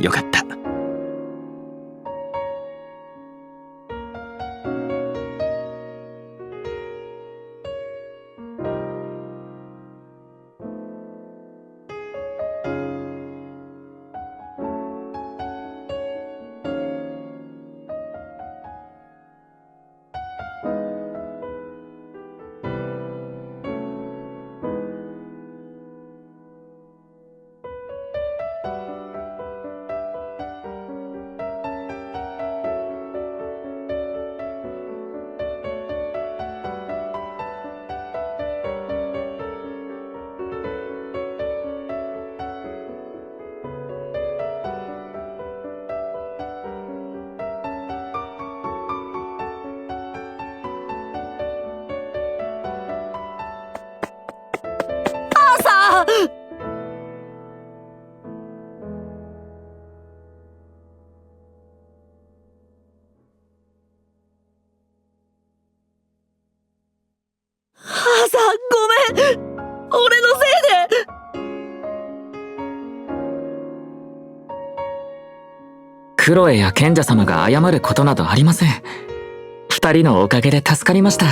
よかった。母さん、ごめん。俺のせいで。クロエや賢者様が謝ることなどありません。二人のおかげで助かりました。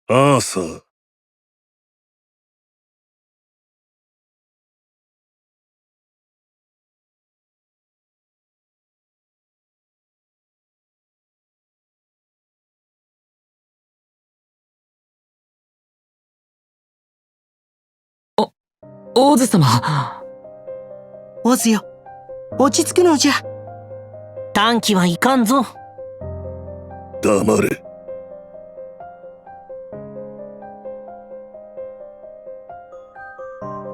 アーサー。王子様。オズよ、落ち着くのじゃ。短期はいかんぞ。黙れ。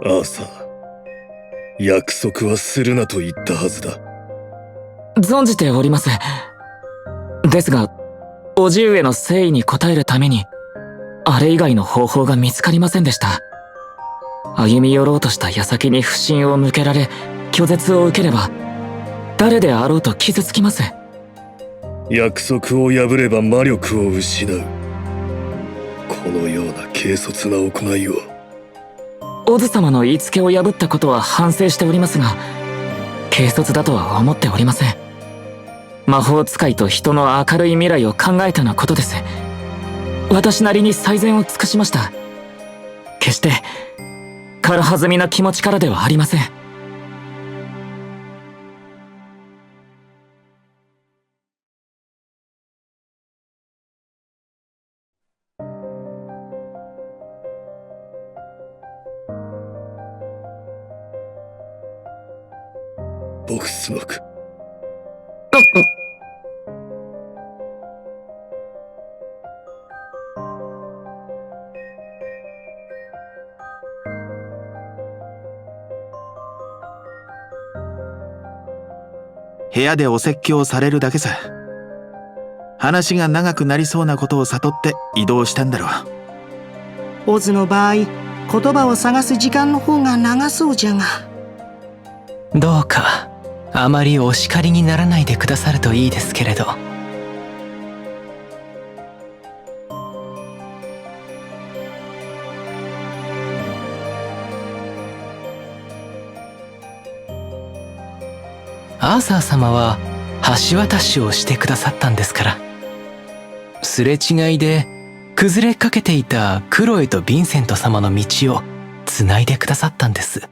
アーサー、約束はするなと言ったはずだ。存じております。ですが、叔父上の誠意に応えるために、あれ以外の方法が見つかりませんでした。歩み寄ろうとした矢先に不信を向けられ、拒絶を受ければ、誰であろうと傷つきます。約束を破れば魔力を失う。このような軽率な行いを。オズ様の言いつけを破ったことは反省しておりますが、軽率だとは思っておりません。魔法使いと人の明るい未来を考えたのことです。私なりに最善を尽くしました。決して軽はずみな気持ちからではありません。ボクスノク。部屋でお説教されるだけさ。話が長くなりそうなことを悟って移動したんだろう。オズの場合、言葉を探す時間の方が長そうじゃが。どうかあまりお叱りにならないでくださるといいですけれど。アーサー様は橋渡しをしてくださったんですから。すれ違いで崩れかけていたクロエとヴィンセント様の道をつないでくださったんです。